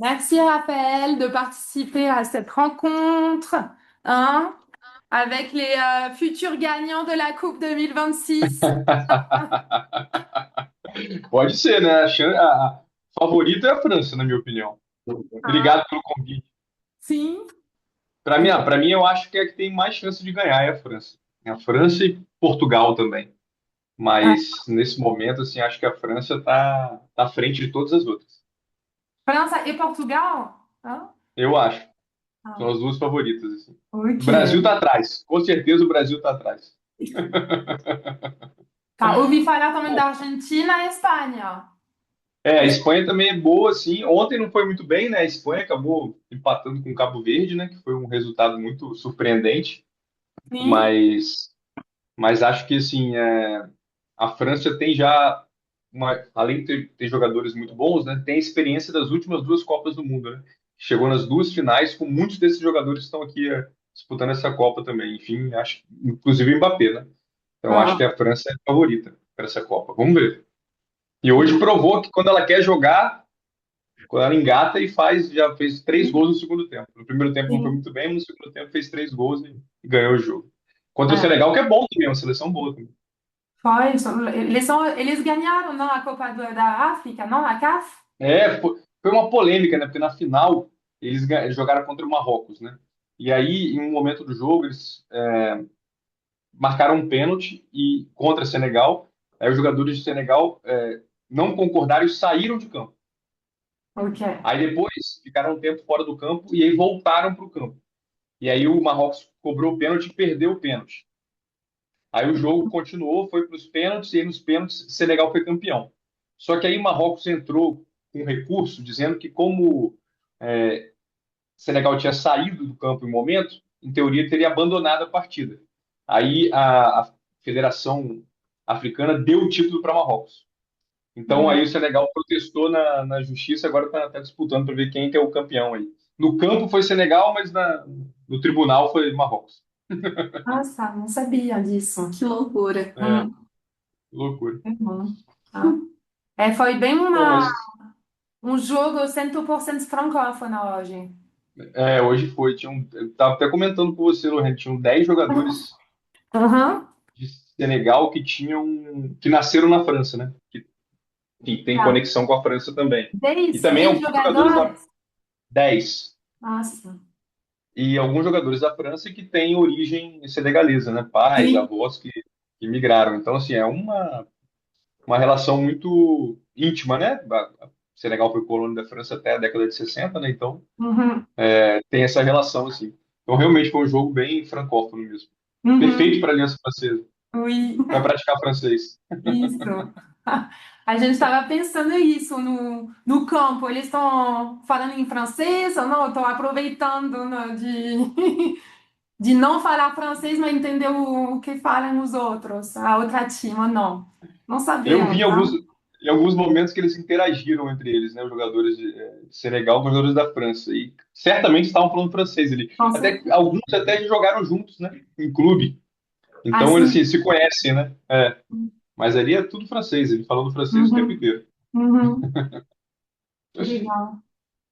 Merci Raphaël de participer à cette rencontre, hein, avec les futurs gagnants de la Coupe 2026. Pode ser, né? A favorita é a França, na minha opinião. Ah, Obrigado pelo convite. sim. Para mim, eu acho que é a que tem mais chance de ganhar é a França. É a França e Portugal também. Ah, Mas nesse momento, assim, acho que a França tá à frente de todas as outras. França e Portugal? Hein? Eu acho. São Ah, as duas favoritas, assim. O ok. Brasil tá atrás. Com certeza o Brasil tá atrás. Tá, ouvi falar também da Argentina e Espanha. A Espanha também é boa, assim. Ontem não foi muito bem, né? A Espanha acabou empatando com o Cabo Verde, né? Que foi um resultado muito surpreendente. Sim. Mas acho que, assim, a França tem já, além de ter jogadores muito bons, né? Tem a experiência das últimas duas Copas do Mundo, né? Chegou nas duas finais com muitos desses jogadores que estão aqui disputando essa Copa também. Enfim, acho, inclusive o Mbappé, né? Então acho que Ah, a França é a favorita para essa Copa. Vamos ver. E hoje provou que quando ela quer jogar, quando ela engata e já fez três sim. gols no segundo tempo. No primeiro tempo não foi Sim. muito bem, mas no segundo tempo fez três gols e ganhou o jogo. Contra o É, Senegal, que é bom também, é uma seleção boa também. foi, eles ganharam, não, a Copa da África, não, a CAF? Foi uma polêmica, né? Porque na final eles jogaram contra o Marrocos, né? E aí, em um momento do jogo, eles marcaram um pênalti e contra Senegal. Aí os jogadores de Senegal não concordaram e saíram de campo. Ok. Aí depois ficaram um tempo fora do campo e aí voltaram para o campo. E aí o Marrocos cobrou o pênalti e perdeu o pênalti. Aí o jogo continuou, foi para os pênaltis, e aí nos pênaltis Senegal foi campeão. Só que aí o Marrocos entrou com um recurso dizendo que como Senegal tinha saído do campo em um momento, em teoria teria abandonado a partida. Aí a Federação Africana deu o título para Marrocos. Então aí o Senegal protestou na justiça, agora está disputando para ver quem que é o campeão aí. No campo foi Senegal, mas no tribunal foi Marrocos. Nossa, não sabia disso. Que loucura. É, que loucura. Uhum. Ah. Foi bem Bom, mas um jogo 100% francófono hoje. hoje foi. Eu tava até comentando com você, Lorena, tinham 10 jogadores Uhum. de Senegal que nasceram na França, né? Que tem Tá. conexão com a França também. E também 10 alguns jogadores da jogadores? 10 Nossa. e alguns jogadores da França que têm origem senegalesa, né? Pais, Sim. avós que migraram. Então, assim, é uma relação muito íntima, né? Senegal foi colônia da França até a década de 60, né? Então, Uhum. tem essa relação, assim. Então, realmente foi um jogo bem francófono mesmo. Perfeito Uhum. para a Aliança Francesa, Oui, para praticar francês. isso. A gente estava pensando isso no campo. Eles estão falando em francês ou não? Estão aproveitando, né, de não falar francês, mas entender o que falam os outros, a outra time, ou não. Não Eu vi sabemos, né? em alguns momentos que eles interagiram entre eles, né? Os jogadores de Senegal com os jogadores da França. E certamente estavam falando francês ali. Com Até, certeza. alguns até jogaram juntos, né? Em clube. Então eles Assim. se conhecem, né? Mas ali é tudo francês, ele falando francês o tempo Uhum, inteiro. uhum. Que legal.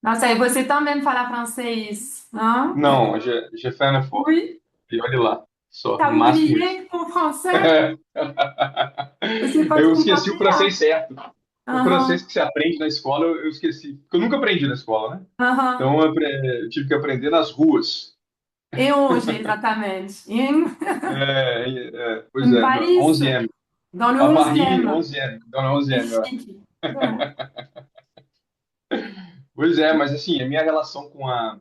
Nossa, e você também fala francês, né? Não, j'ai fait un effort. Oui. E olha lá, só, T'as no máximo isso. oublié ton français? Você pode Eu esqueci o compartilhar. francês certo. O francês Aham, que se aprende na escola, eu esqueci. Porque eu nunca aprendi na escola, né? aham. Então eu tive que aprender nas ruas. E onde, exatamente? Pois Em é, Paris, 11M. dans le À Paris, 11e. 11M. Dans le Que 11M, ouais. chique. É. Pois é, mas assim, a minha relação com a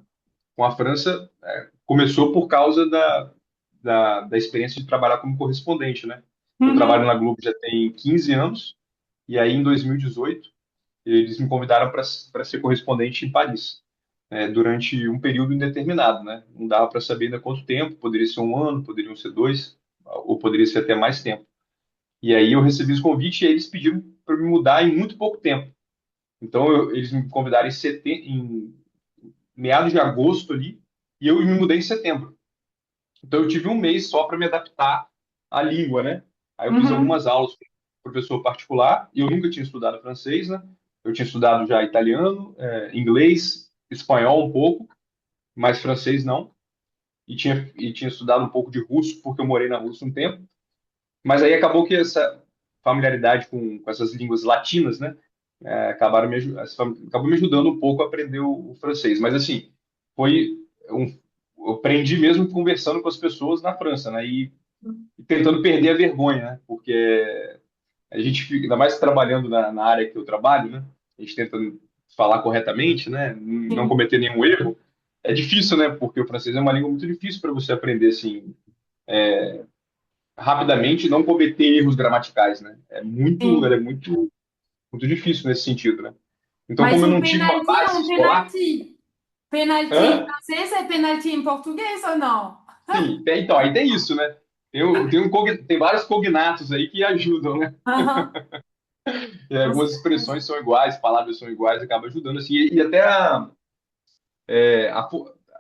França começou por causa da experiência de trabalhar como correspondente, né? Eu trabalho Uhum. na Globo já tem 15 anos, e aí em 2018 eles me convidaram para ser correspondente em Paris, durante um período indeterminado, né? Não dava para saber ainda quanto tempo, poderia ser um ano, poderiam ser dois, ou poderia ser até mais tempo. E aí eu recebi os convites e eles pediram para me mudar em muito pouco tempo. Então eles me convidaram em meados de agosto ali, e eu me mudei em setembro. Então eu tive um mês só para me adaptar à língua, né? Aí eu fiz Uhum. algumas aulas com um professor particular, e eu nunca tinha estudado francês, né? eu tinha estudado já italiano, inglês, espanhol um pouco, mas francês não. E tinha estudado um pouco de russo, porque eu morei na Rússia um tempo. Mas aí acabou que essa familiaridade com essas línguas latinas, né, acabou me ajudando um pouco a aprender o francês. Mas assim, foi um, eu aprendi mesmo conversando com as pessoas na França, né, e tentando perder a vergonha, né, porque a gente fica, ainda mais trabalhando na área que eu trabalho, né, a gente tenta falar corretamente, né, não Sim, cometer nenhum erro. É difícil, né, porque o francês é uma língua muito difícil para você aprender assim rapidamente e não cometer erros gramaticais, né? Ela é sim. muito difícil nesse sentido, né? Então, Mas como eu o não tive uma penalti é base um escolar, penalti. Penalti em hã? francês é penalti em português ou não? Sim, então, aí tem isso, né? Tem vários cognatos aí que ajudam, né? Aham, E com algumas certeza. expressões são iguais, palavras são iguais, acaba ajudando, assim, e até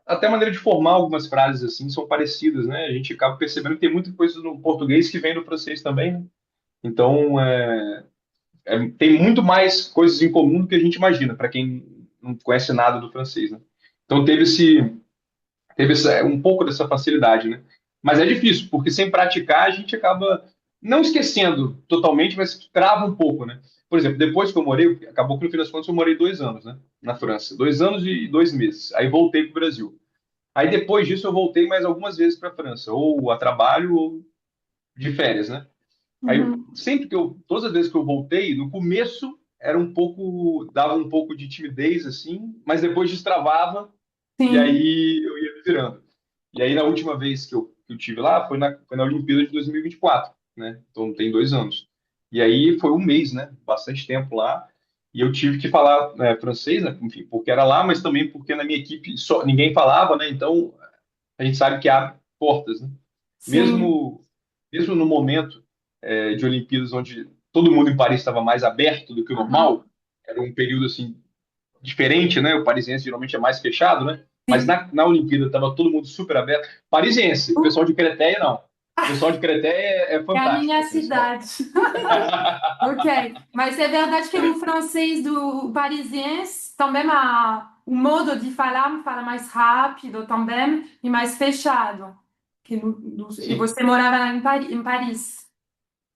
até a maneira de formar algumas frases, assim, são parecidas, né? A gente acaba percebendo que tem muita coisa no português que vem do francês também, né? Então, tem muito mais coisas em comum do que a gente imagina, para quem não conhece nada do francês, né? Então um pouco dessa facilidade, né? Mas é difícil, porque sem praticar a gente acaba não esquecendo totalmente, mas trava um pouco, né? Por exemplo, depois que eu morei, acabou que no fim das contas eu morei 2 anos, né? Na França, 2 anos e 2 meses. Aí voltei para o Brasil. Aí depois disso eu voltei mais algumas vezes para a França, ou a trabalho ou de férias, né? Aí, Uhum. todas as vezes que eu voltei, no começo era um pouco, dava um pouco de timidez, assim, mas depois destravava e Sim. aí eu ia me virando. E aí, na última vez que eu tive lá, foi na Olimpíada de 2024, né? Então, tem 2 anos. E aí foi um mês, né? Bastante tempo lá. E eu tive que falar francês, né? Enfim, porque era lá, mas também porque na minha equipe só, ninguém falava, né? Então, a gente sabe que abre portas, né? Sim. Mesmo no momento de Olimpíadas onde todo mundo em Paris estava mais aberto do que o Aham. normal, era um período assim diferente, né? O parisiense geralmente é mais fechado, né? Mas Sim. na Olimpíada estava todo mundo super aberto. Parisiense, o pessoal de Creteia não. O pessoal de Creteia é É a fantástico, minha assim, só. cidade. Ok. Mas é verdade que o francês do parisiense também o modo de falar fala mais rápido também e mais fechado. E Sim. você morava em Paris.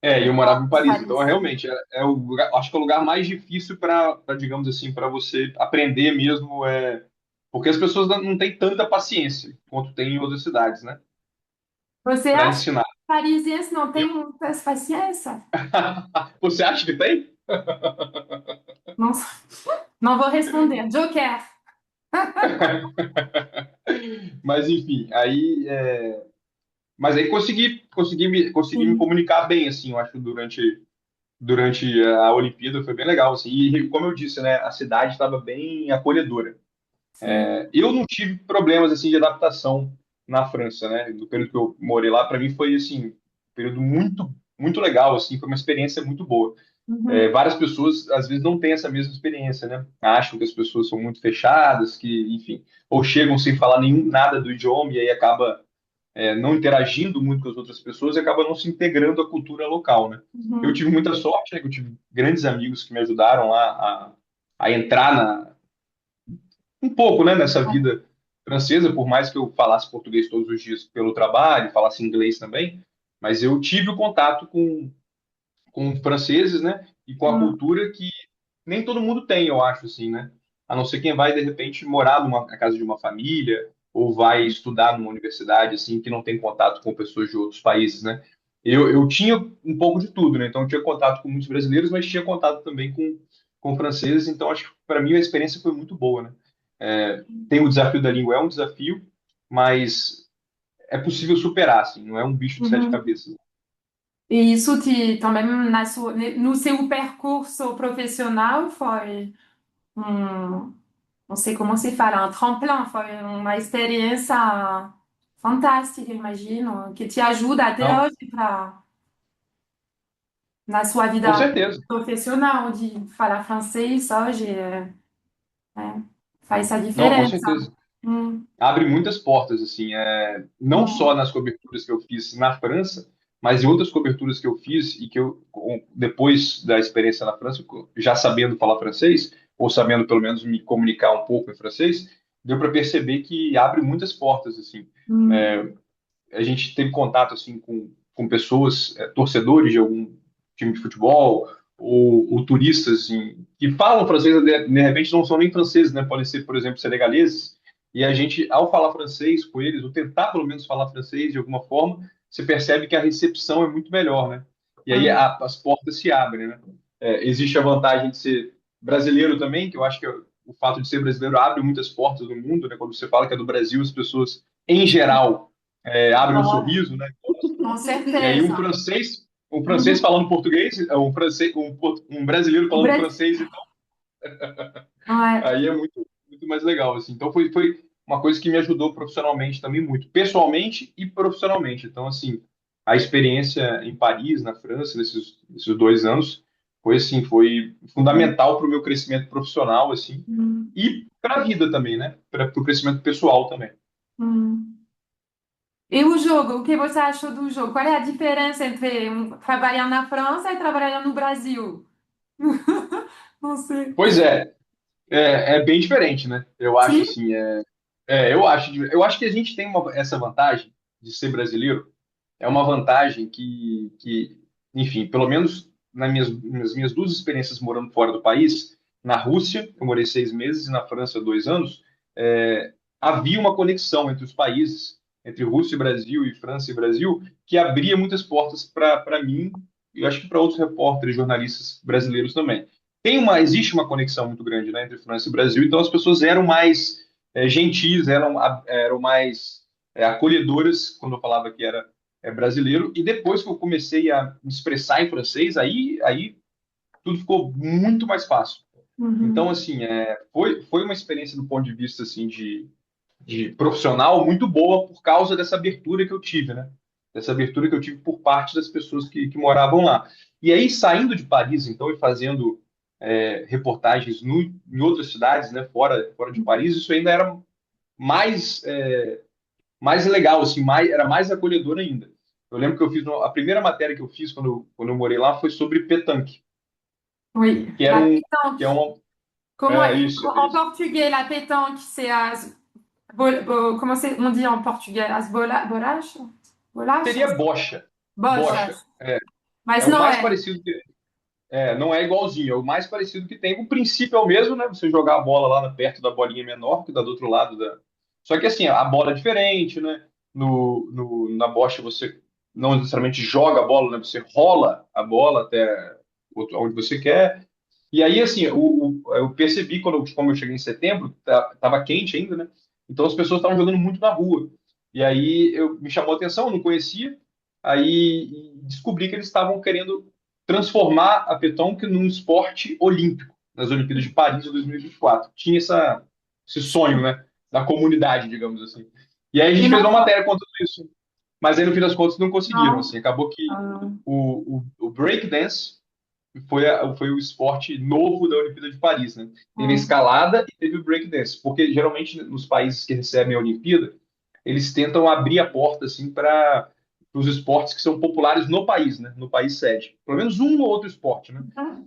E eu morava em Paris, então Paris. realmente acho que é o lugar mais difícil digamos assim, para você aprender mesmo, porque as pessoas não têm tanta paciência quanto tem em outras cidades, né? Você Para acha que ensinar. parisiense não tem Eu- muita paciência? Você acha que tem? Não, não vou responder. Joker. Mas enfim, mas aí consegui me Sim. comunicar bem, assim, eu acho, durante a Olimpíada foi bem legal, assim, e como eu disse, né, a cidade estava bem acolhedora. Sim. Eu não tive problemas, assim, de adaptação na França, né, no período que eu morei lá, para mim foi, assim, um período muito, muito legal, assim, foi uma experiência muito boa. Uhum. Várias pessoas, às vezes, não têm essa mesma experiência, né, acham que as pessoas são muito fechadas, que, enfim, ou chegam sem falar nada do idioma e aí acaba não interagindo muito com as outras pessoas e acaba não se integrando à cultura local, né? Eu Uhum. tive muita sorte, né? Que eu tive grandes amigos que me ajudaram a entrar um pouco, né, nessa vida francesa, por mais que eu falasse português todos os dias pelo trabalho, falasse inglês também, mas eu tive o contato com franceses, né? E com a Uhum. cultura que nem todo mundo tem, eu acho, assim, né? A não ser quem vai, de repente, morar na casa de uma família ou vai estudar numa universidade, assim, que não tem contato com pessoas de outros países, né? Eu tinha um pouco de tudo, né? Então, eu tinha contato com muitos brasileiros, mas tinha contato também com franceses, então, acho que, para mim, a experiência foi muito boa, né? Tem o desafio da língua, é um desafio, mas é possível superar, assim, não é um bicho de sete Uhum. cabeças. E isso também no seu percurso profissional foi não sei como se fala, um tremplin, foi uma experiência fantástica, imagino, que te ajuda até Não, hoje na sua com vida certeza. profissional, de falar francês hoje, é, faz a Não, com diferença. certeza. Hum, Abre muitas portas, assim, não só hum, nas coberturas que eu fiz na França, mas em outras coberturas que eu fiz e que depois da experiência na França, já sabendo falar francês, ou sabendo pelo menos me comunicar um pouco em francês, deu para perceber que abre muitas portas, assim. Hum, É, a gente teve contato, assim, com pessoas, torcedores de algum time de futebol, ou turistas, assim, que falam francês, de repente não são nem franceses, né? Podem ser, por exemplo, senegaleses, e a gente, ao falar francês com eles, ou tentar pelo menos falar francês de alguma forma, você percebe que a recepção é muito melhor, né? E aí hum, as portas se abrem, né? Existe a vantagem de ser brasileiro também, que eu acho que o fato de ser brasileiro abre muitas portas no mundo, né? Quando você fala que é do Brasil, as pessoas, em geral, abrem um ó, sorriso, né? com E aí certeza. um francês Uhum. falando português, um brasileiro O falando Brasil, francês, então ouais. aí é muito mais legal, assim. Então foi uma coisa que me ajudou profissionalmente também muito, pessoalmente e profissionalmente. Então, assim, a experiência em Paris, na França, nesses 2 anos, foi assim, foi fundamental para o meu crescimento profissional, assim, Hum, e para a vida também, né? Para o crescimento pessoal também. hum. E o jogo, o que você achou do jogo? Qual é a diferença entre trabalhar na França e trabalhar no Brasil? Não sei. Pois é bem diferente, né? Eu acho Sim? assim, eu acho que a gente tem essa vantagem de ser brasileiro, é uma vantagem que, enfim, pelo menos nas minhas duas experiências morando fora do país, na Rússia, eu morei 6 meses, e na França, 2 anos, havia uma conexão entre os países, entre Rússia e Brasil, e França e Brasil, que abria muitas portas para mim, e eu acho que para outros repórteres, jornalistas brasileiros também. Existe uma conexão muito grande, né, entre França e Brasil, então as pessoas eram mais gentis, eram mais acolhedoras quando eu falava que era brasileiro, e depois que eu comecei a me expressar em francês, aí tudo ficou muito mais fácil. Então, Uhum. assim, foi uma experiência do ponto de vista assim, de profissional muito boa por causa dessa abertura que eu tive, né? Dessa abertura que eu tive por parte das pessoas que moravam lá. E aí, saindo de Paris, então, e fazendo reportagens em outras cidades, né, fora de Paris, isso ainda era mais legal, assim, era mais acolhedor ainda. Eu lembro que a primeira matéria que eu fiz quando eu morei lá foi sobre petanque, Oui, que era la um, que é pétanque. uma, Comment, isso, en portugais, la pétanque, c'est comment on dit en portugais? As bolachas? seria Bolachas? bocha, bocha. Bochas. É Mas o não mais é. parecido não é igualzinho, é o mais parecido que tem. O princípio é o mesmo, né? Você jogar a bola perto da bolinha menor, que dá do outro lado da. Só que assim, a bola é diferente, né? Na bocha você não necessariamente joga a bola, né? Você rola a bola até onde você quer. E aí, assim, eu percebi como eu cheguei em setembro, tava quente ainda, né? Então as pessoas estavam jogando muito na rua. E aí me chamou a atenção, eu não conhecia. Aí descobri que eles estavam querendo transformar a petanque num esporte olímpico nas Olimpíadas de Paris de 2024. Tinha esse sonho, né, da comunidade, digamos assim. E aí a E gente fez não uma foi. matéria contando isso. Mas aí no fim das contas não conseguiram, Não. assim. Acabou que Ah, o breakdance foi o esporte novo da Olimpíada de Paris, né? Teve a hum. escalada e teve o breakdance, porque geralmente nos países que recebem a Olimpíada, eles tentam abrir a porta assim para os esportes que são populares no país, né? No país sede. Pelo menos um ou outro esporte, né?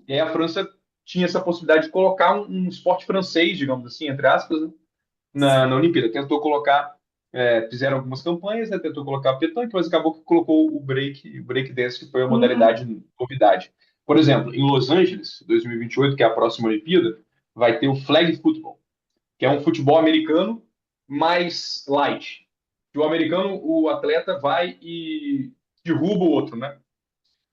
E aí a França tinha essa possibilidade de colocar um esporte francês, digamos assim, entre aspas, né? na Olimpíada. Tentou colocar, fizeram algumas campanhas, né? Tentou colocar a petanque, mas acabou que colocou o break dance, que foi a Hum. modalidade novidade. Por exemplo, em Los Angeles, 2028, que é a próxima Olimpíada, vai ter o flag football, que é um futebol americano mais light. O americano, o atleta vai e derruba o outro, né?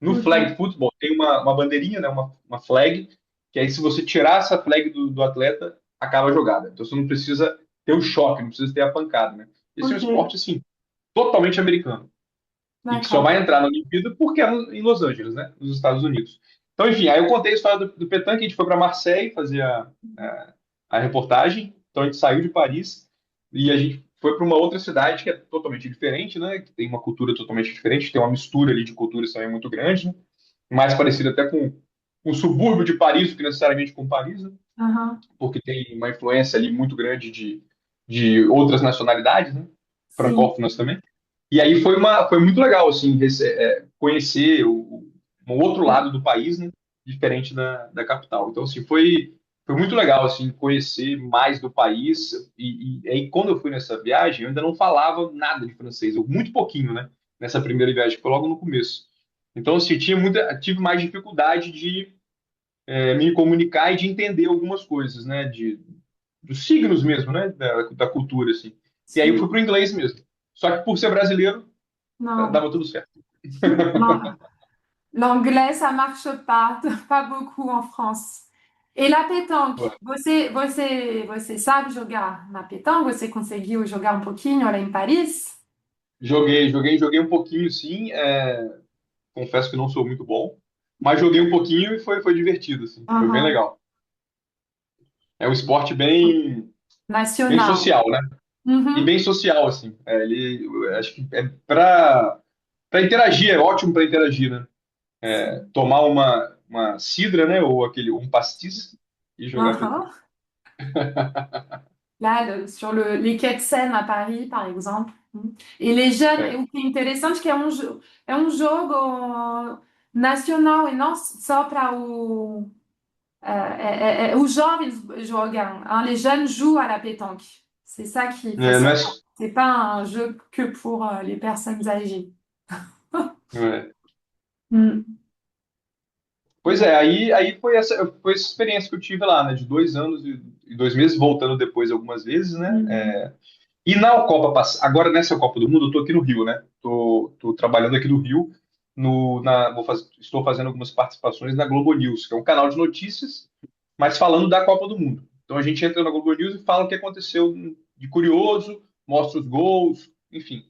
No flag Ok. football tem uma bandeirinha, né? Uma flag, que aí se você tirar essa flag do atleta, acaba a jogada. Então você não precisa ter o choque, não precisa ter a pancada, né? Esse é um Ok. esporte, assim, totalmente americano. E que só D'accord. vai entrar na Olimpíada porque é em Los Angeles, né? Nos Estados Unidos. Então, enfim, aí eu contei a história do petanque, a gente foi para Marseille fazer a reportagem. Então a gente saiu de Paris e a gente foi para uma outra cidade que é totalmente diferente, né? Que tem uma cultura totalmente diferente, tem uma mistura ali de culturas também muito grande, né? Mais parecido até com um subúrbio de Paris do que necessariamente com Paris, né? Uhum. Porque tem uma influência ali muito grande de outras nacionalidades, né? Sim. Francófonas também. E aí foi muito legal, assim, conhecer um outro lado do país, né, diferente da capital. Então, assim, foi muito legal, assim, conhecer mais do país. E aí, quando eu fui nessa viagem, eu ainda não falava nada de francês, ou muito pouquinho, né, nessa primeira viagem, que foi logo no começo. Então, assim, tive mais dificuldade de me comunicar e de entender algumas coisas, né, dos signos mesmo, né, da cultura, assim. E aí eu fui Sim. pro inglês mesmo. Só que por ser brasileiro, Non, dava tudo certo. non. L'anglais, ça marche pas, pas beaucoup en France. E la pétanque, você sabe jogar na pétanque? Você conseguiu jogar um pouquinho lá em Paris? Joguei um pouquinho, sim. Confesso que não sou muito bom, mas joguei um pouquinho e foi divertido, assim. Foi bem Aham. legal. É um esporte bem Nacional. social, né? E Uhum. bem social, assim. Eu acho que é para interagir, é ótimo para interagir, né? Sim. Tomar uma cidra, né? Ou um pastis e jogar Aham. petanque. Là, sur les quais de Seine à Paris, par exemple. E les jeunes, É, o que é interessante é que é um jogo nacional e não só para os jovens jogam, hein? Les jeunes jouent à la pétanque. C'est ça qu'il faut não é, savoir. C'est pas un jeu que pour les personnes âgées. é. Mm. Pois é, aí foi essa experiência que eu tive lá, né? De 2 anos e 2 meses, voltando depois algumas vezes, né? Mhm. E na Copa passada, agora nessa Copa do Mundo, eu tô aqui no Rio, né? Tô trabalhando aqui no Rio, estou fazendo algumas participações na Globo News, que é um canal de notícias, mas falando da Copa do Mundo. Então a gente entra na Globo News e fala o que aconteceu de curioso, mostra os gols, enfim,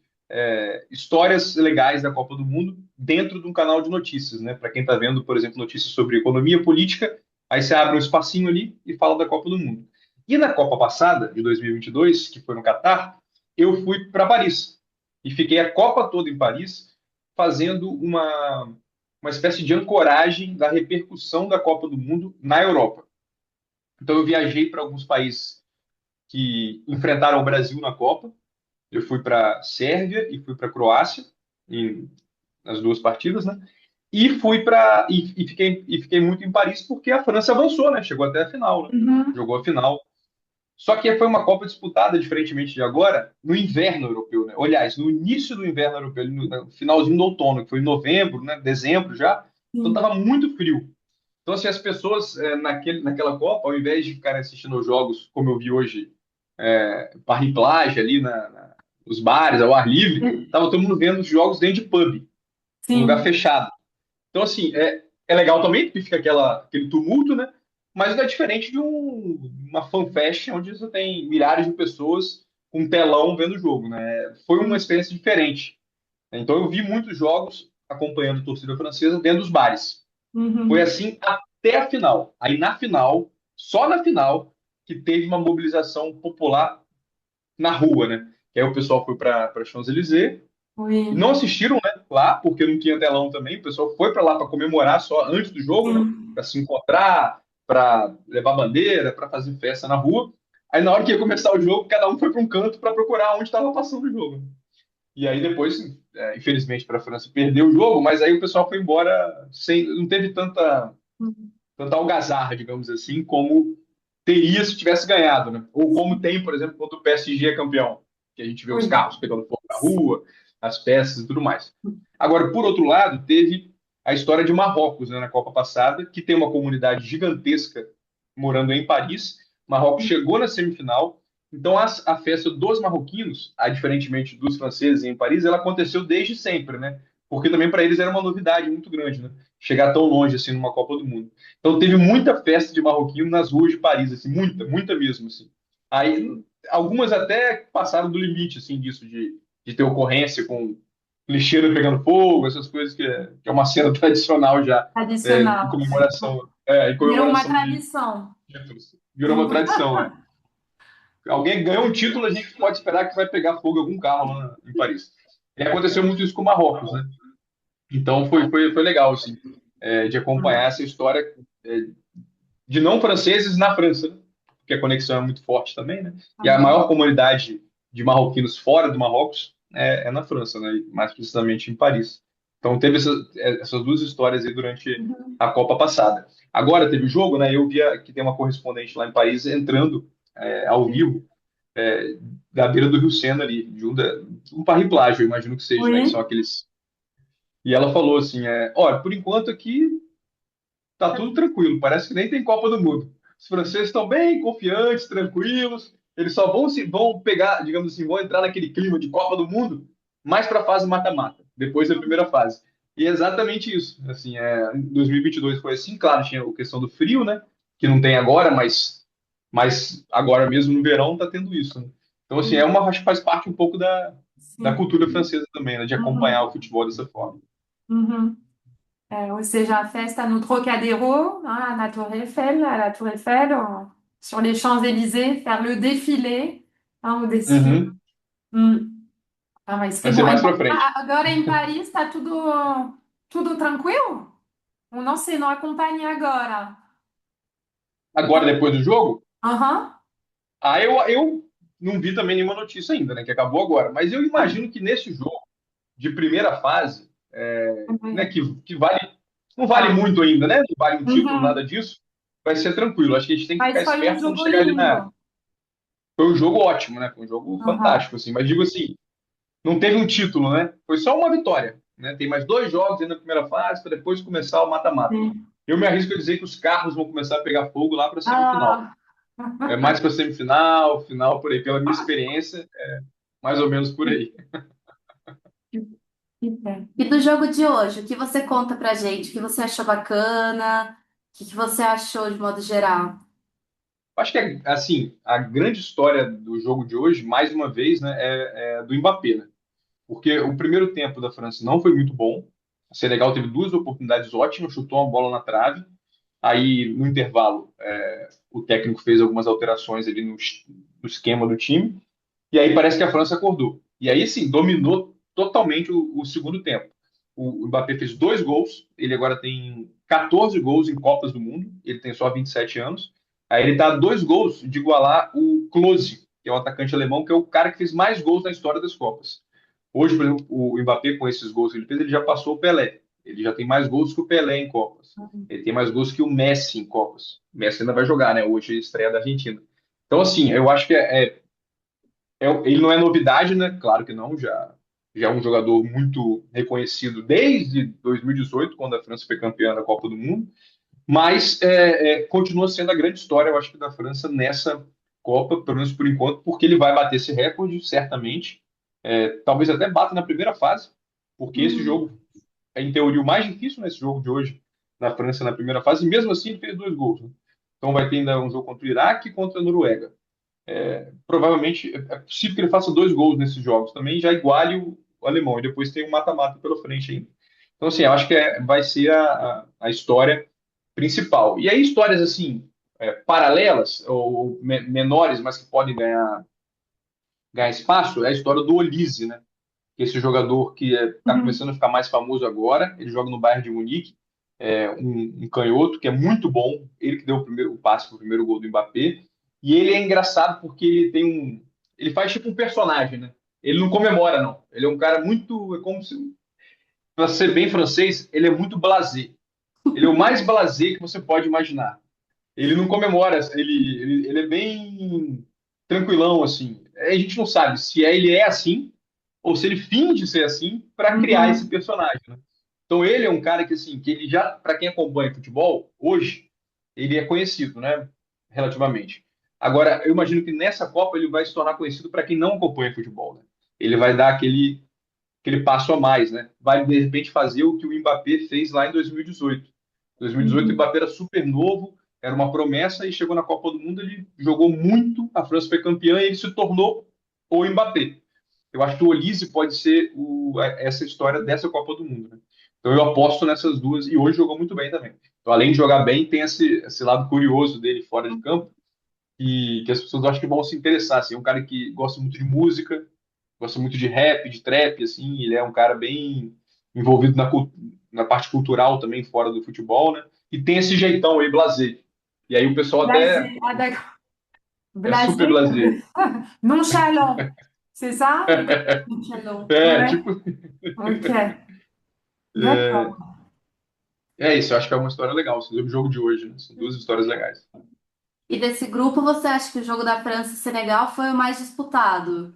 histórias legais da Copa do Mundo dentro de um canal de notícias, né? Para quem está vendo, por exemplo, notícias sobre economia política, aí você abre um espacinho ali e fala da Copa do Mundo. E na Copa passada, de 2022, que foi no Catar, eu fui para Paris e fiquei a Copa toda em Paris fazendo uma espécie de ancoragem da repercussão da Copa do Mundo na Europa. Então eu viajei para alguns países que enfrentaram o Brasil na Copa. Eu fui para Sérvia e fui para Croácia em, nas duas partidas, né? E fiquei muito em Paris porque a França avançou, né? Chegou até a final, né? Mhm. Jogou a final. Só que foi uma Copa disputada, diferentemente de agora, no inverno europeu, né? Aliás, no início do inverno europeu, no finalzinho do outono, que foi em novembro, né? Dezembro já. Então Sim. estava muito frio. Então, assim, as pessoas naquela Copa, ao invés de ficarem assistindo os jogos, como eu vi hoje, bar e plage ali nos bares, ao ar livre, tava todo mundo vendo os jogos dentro de pub, um lugar Sim. fechado. Então, assim, é legal também, porque fica aquele tumulto, né? Mas não é diferente de uma fanfest onde você tem milhares de pessoas com um telão vendo o jogo, né? Foi uma experiência diferente. Então, eu vi muitos jogos acompanhando a torcida francesa dentro dos bares. Foi Mhm. assim até a final. Aí, na final, só na final, que teve uma mobilização popular na rua, né? Que aí o pessoal foi para Champs-Élysées e Oui. não assistiram, né, lá, porque não tinha telão também. O pessoal foi para lá para comemorar só antes do jogo, né? Sim. Para se encontrar, para levar bandeira, para fazer festa na rua. Aí, na hora que ia começar o jogo, cada um foi para um canto para procurar onde estava passando o jogo. E aí, depois, infelizmente, para a França perdeu o jogo, mas aí o pessoal foi embora sem. Não teve tanta algazarra, digamos assim, como teria se tivesse ganhado, né? Ou como tem, por exemplo, quando o PSG é campeão, que a gente vê os Oui. carros pegando fogo na rua, as peças e tudo mais. Agora, por outro lado, teve a história de Marrocos, né, na Copa passada, que tem uma comunidade gigantesca morando em Paris. Marrocos chegou na semifinal, então a festa dos marroquinos, diferentemente dos franceses em Paris, ela aconteceu desde sempre, né? Porque também para eles era uma novidade muito grande, né? Chegar tão longe assim numa Copa do Mundo. Então teve muita festa de marroquino nas ruas de Paris, assim, muita mesmo, assim. Aí algumas até passaram do limite, assim, disso de ter ocorrência com lixeira pegando fogo, essas coisas que é uma cena tradicional já em Tradicional. comemoração, em Virou uma comemoração de tradição. títulos. Virou uma tradição, é. Alguém ganhou um título, a gente pode esperar que vai pegar fogo em algum carro lá em Paris. E aconteceu muito isso com o Marrocos, né? Então foi legal, assim, de acompanhar essa história é, de não franceses na França, né? Porque a conexão é muito forte também, né? E a Uhum. maior comunidade de marroquinos fora do Marrocos é na França, né? Mais precisamente em Paris. Então teve essas duas histórias aí durante Uhum. a Copa passada. Agora teve jogo, né? Eu via que tem uma correspondente lá em Paris entrando ao vivo é, da beira do Rio Sena ali, um Paris Plage, eu imagino que seja, né? Que são Oui. aqueles. E ela falou assim: olha, por enquanto aqui tá tudo tranquilo, parece que nem tem Copa do Mundo. Os franceses estão bem confiantes, tranquilos, eles só vão pegar, digamos assim, vão entrar naquele clima de Copa do Mundo mais para a fase mata-mata, depois da primeira fase. E é exatamente isso. Assim, em 2022 foi assim, claro, tinha a questão do frio, né? Que não tem agora, mas agora mesmo no verão tá tendo isso, né? Então, assim, acho que faz parte um pouco da Sim. cultura francesa também, né? De acompanhar o Uhum. futebol dessa forma. Uhum. Ou seja, a festa no Trocadéro, hein, à la Tour Eiffel, sur les Champs-Élysées, faire le défilé, hein, au desfile. Uhum. Hum. Ah, mas que Vai ser bom. mais Então, para frente. agora em Paris está tudo tranquilo? Eu não sei, não acompanhei agora. Agora, depois do jogo, Aham. eu não vi também nenhuma notícia ainda, né? Que acabou agora. Mas eu imagino que nesse jogo de primeira fase, né? Uhum. Que vale, não vale Tá. muito ainda, né? Não vale um título, nada Uhum. disso. Vai ser tranquilo. Acho que a gente tem que ficar Mas foi um esperto quando jogo chegar ali lindo. Foi um jogo ótimo, né? Foi um jogo Aham. fantástico, assim. Mas digo assim, não teve um título, né? Foi só uma vitória, né? Tem mais dois jogos ainda na primeira fase para depois começar o mata-mata. Sim. Eu me arrisco a dizer que os carros vão começar a pegar fogo lá para a semifinal. Ah. É mais para semifinal, final por aí, pela minha experiência, mais ou menos por aí. E do jogo de hoje, o que você conta pra gente? O que você achou bacana? O que você achou de modo geral? Acho que, assim, a grande história do jogo de hoje, mais uma vez, né, é do Mbappé, né? Porque o primeiro tempo da França não foi muito bom. O Senegal teve duas oportunidades ótimas, chutou uma bola na trave. Aí, no intervalo, o técnico fez algumas alterações ali no esquema do time. E aí parece que a França acordou. E aí, sim, dominou totalmente o segundo tempo. O Mbappé fez dois gols, ele agora tem 14 gols em Copas do Mundo, ele tem só 27 anos. Aí ele está a dois gols de igualar o Klose, que é o atacante alemão, que é o cara que fez mais gols na história das Copas. Hoje, por exemplo, o Mbappé, com esses gols que ele fez, ele já passou o Pelé. Ele já tem mais gols que o Pelé em Copas. Ele tem mais gols que o Messi em Copas. O Messi ainda vai jogar, né? Hoje é a estreia da Argentina. Então, assim, eu acho que ele não é novidade, né? Claro que não, já é um jogador muito reconhecido desde 2018, quando a França foi campeã da Copa do Mundo, mas continua sendo a grande história, eu acho que, da França nessa Copa, pelo menos por enquanto, porque ele vai bater esse recorde, certamente. Talvez até bata na primeira fase, porque esse Uhum. jogo é, em teoria, o mais difícil nesse jogo de hoje, na França, na primeira fase, e mesmo assim ele fez dois gols, né? Então vai ter ainda um jogo contra o Iraque e contra a Noruega. Provavelmente é possível que ele faça dois gols nesses jogos também, já iguale o alemão, e depois tem um mata-mata pela frente ainda. Então, assim, eu acho que vai ser a história principal. E aí, histórias, assim, paralelas, ou menores, mas que podem ganhar espaço, é a história do Olise, né? Esse jogador que está Uhum. começando a ficar mais famoso agora, ele joga no Bayern de Munique, um canhoto que é muito bom, ele que deu o passe para o primeiro gol do Mbappé, e ele é engraçado porque ele faz tipo um personagem, né? Ele não comemora, não. Ele é um cara muito, é como se, para ser bem francês, ele é muito blasé. Ele é o mais blasé que você pode imaginar. Ele não comemora, ele é bem tranquilão, assim. A gente não sabe se ele é assim ou se ele finge ser assim para criar esse Uhum. personagem, né? Então ele é um cara que, assim, que ele já, para quem acompanha futebol, hoje, ele é conhecido, né? Relativamente. Agora, eu imagino que nessa Copa ele vai se tornar conhecido para quem não acompanha futebol, né? Ele vai dar aquele passo a mais, né? Vai, de repente, fazer o que o Mbappé fez lá em 2018. Em 2018, o Uhum. Mbappé era super novo, era uma promessa, e chegou na Copa do Mundo, ele jogou muito, a França foi campeã e ele se tornou o Mbappé. Eu acho que o Olise pode ser essa história dessa Copa do Mundo, né? Então eu aposto nessas duas, e hoje jogou muito bem também. Então, além de jogar bem, tem esse lado curioso dele fora de campo, e que as pessoas acham que vão se interessar. Assim, é um cara que gosta muito de música, gosta muito de rap, de trap, assim, ele é um cara bem envolvido na parte cultural também, fora do futebol, né? E tem esse jeitão aí, blasé. E aí o pessoal até Blasé. Ah, d'accord. é super Blasé. blasé. Nonchalant. C'est ça? Cello. É, Ouais. tipo, Ok. é, D'accord. é isso, eu acho que é uma história legal, assim, do jogo de hoje, né? São duas histórias legais. E desse grupo, você acha que o jogo da França e Senegal foi o mais disputado?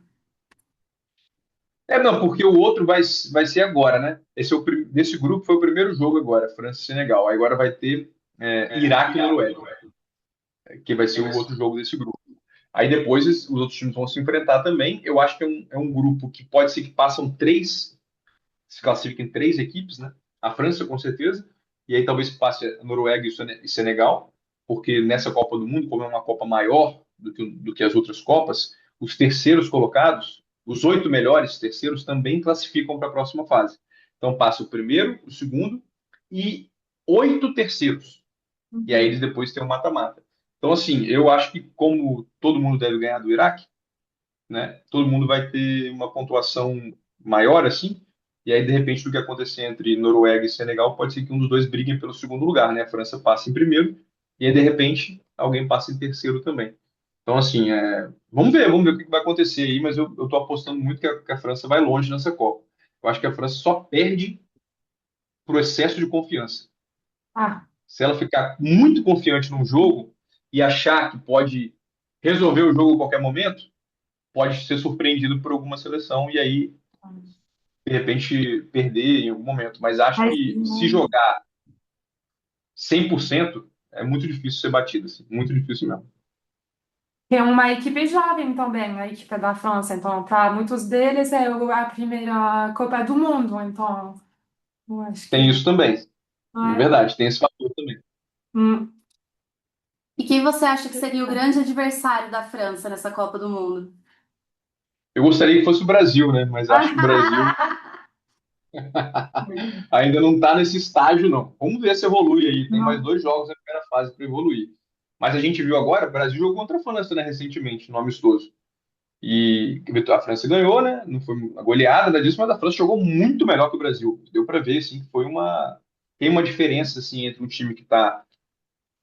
Não, porque o outro vai ser agora, né? Desse grupo foi o primeiro jogo agora, França e Senegal. Aí agora vai ter Iraque e Noruega, que vai ser o outro jogo desse grupo. Aí depois os outros times vão se enfrentar também. Eu acho que é um grupo que pode ser que passam três, se classifiquem três equipes, né? A França, com certeza, e aí talvez passe a Noruega e Senegal, porque nessa Copa do Mundo, como é uma Copa maior do que as outras Copas, os terceiros colocados, os oito melhores terceiros, também classificam para a próxima fase. Então passa o primeiro, o segundo e oito terceiros. E aí eles Mhm. depois têm o mata-mata. Então, assim, eu acho que como todo mundo deve ganhar do Iraque, né? Todo mundo vai ter uma pontuação maior, assim, e aí, de repente, do que acontecer entre Noruega e Senegal, pode ser que um dos dois briguem pelo segundo lugar, né? A França passa em primeiro, e aí, de repente, alguém passa em terceiro também. Então, assim, vamos ver o que vai acontecer aí, mas eu tô apostando muito que a França vai longe nessa Copa. Eu acho que a França só perde pro excesso de confiança. Ah. Se ela ficar muito confiante num jogo e achar que pode resolver o jogo a qualquer momento, pode ser surpreendido por alguma seleção e aí, de repente, perder em algum momento. Mas acho Mas, que se jogar 100% é muito difícil ser batido, assim, muito difícil mesmo. tem uma equipe jovem também, a equipe da França. Então, para muitos deles é a primeira Copa do Mundo. Então, eu acho que. Tem isso também, é Ouais. verdade, tem esse fator também. Mm. E quem você acha que seria o grande adversário da França nessa Copa do Mundo? Eu gostaria que fosse o Brasil, né? Mas acho que o Brasil ainda não está nesse estágio, não. Vamos ver se evolui aí. Tem mais Non. dois jogos na primeira fase para evoluir. Mas a gente viu agora, o Brasil jogou contra a França, né, recentemente, no amistoso. E a França ganhou, né? Não foi uma goleada, nada disso, mas a França jogou muito melhor que o Brasil. Deu para ver, assim, que tem uma diferença assim entre um time que está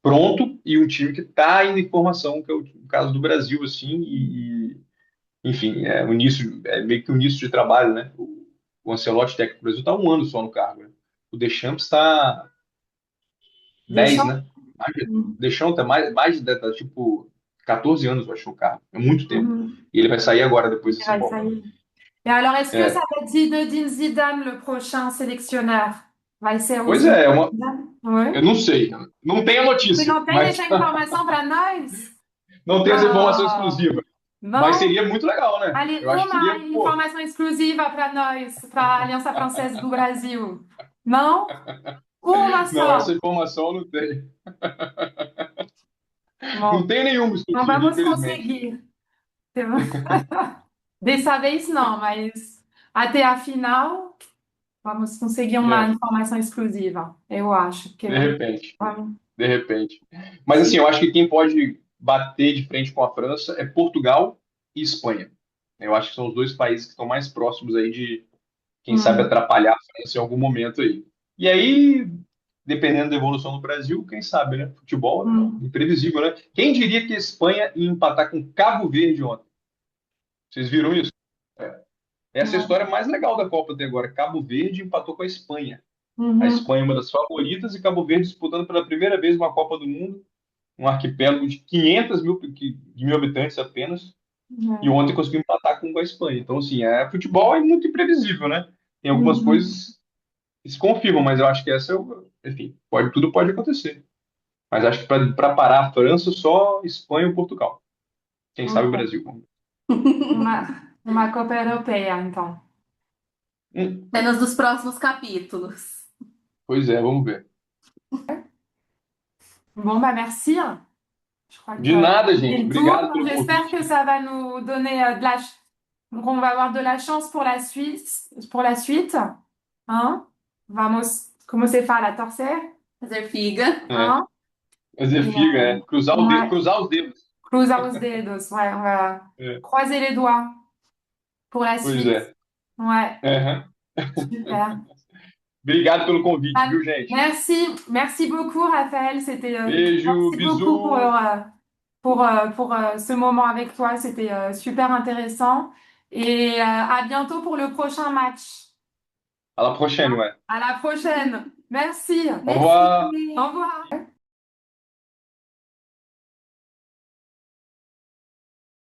pronto e um time que está ainda em formação, que é o caso do Brasil, assim. Enfim, é meio que o início de trabalho, né? O Ancelotti, técnico do Brasil, está um ano só no cargo, né? O Deschamps está 10, Deschamps. né? Mm. Deschamps está tá, tipo 14 anos, eu acho, no cargo. É muito tempo. Mhm. E ele vai sair agora, depois dessa Ouais, ça Copa. y est. Et alors, est-ce que ça É, va être Zinedine Zidane, le prochain sélectionneur? Vai ser o pois Zinedine é, Zidane? Ouais. eu não sei. Não tem a Você notícia, não tem mas essa informação para nós? não tem essa informação Não. exclusiva. Mas Não? seria muito legal, né? Ali, Eu acho que uma seria, pô, informação exclusiva para nós, para a Aliança Francesa do Brasil. Não? Uma não, só. essa informação eu não tem. Não Bom, tem nenhuma não exclusiva, vamos infelizmente. conseguir. Dessa vez não, mas até a final vamos conseguir uma É, informação exclusiva. Eu acho que de repente, vamos. de repente. Mas assim, eu acho que quem pode bater de frente com a França é Portugal e Espanha. Eu acho que são os dois países que estão mais próximos aí de, quem sabe, Hum, atrapalhar a França em algum momento aí. E aí, dependendo da evolução do Brasil, quem sabe, né? Futebol é hum, imprevisível, né? Quem diria que a Espanha ia empatar com Cabo Verde ontem? Vocês viram isso? Essa é a ouais. história mais legal da Copa até agora. Cabo Verde empatou com a Espanha. A Mhm, Espanha é uma das favoritas e Cabo Verde disputando pela primeira vez uma Copa do Mundo, um arquipélago de 500 mil habitantes apenas, e ouais. ontem conseguiu empatar com a Espanha. Então, assim, futebol é muito imprevisível, né? Tem algumas Mhm. coisas que se confirmam, mas eu acho que enfim, tudo pode acontecer. Mas acho que para parar a França, só Espanha ou Portugal. Quem sabe o Ok. Brasil. Uma Copa Europeia, então. Hum, Cenas dos próximos capítulos. pois é, vamos ver. Bon, bah merci. Je crois que De nada, c'est gente. le tour. Obrigado pelo J'espère que convite. ça va nous donner donc on va avoir de la chance pour la suite, Hein? Vamos, como se fala, torcer? Fazer figa. É, Hein? fazer Et, figa, ouais, cruzar os dedos. cruza os dedos. Ouais, on va É, croiser les doigts pour la pois suite. é. Ouais, Aham. super. Obrigado pelo convite, Ah, viu, gente? merci beaucoup, Raphaël. Beijo, Merci beaucoup bisu. pour ce moment avec toi. C'était super intéressant. Et à bientôt pour le prochain match. À la prochaine, ouais. À la prochaine. Merci. Au Merci. revoir. Au revoir.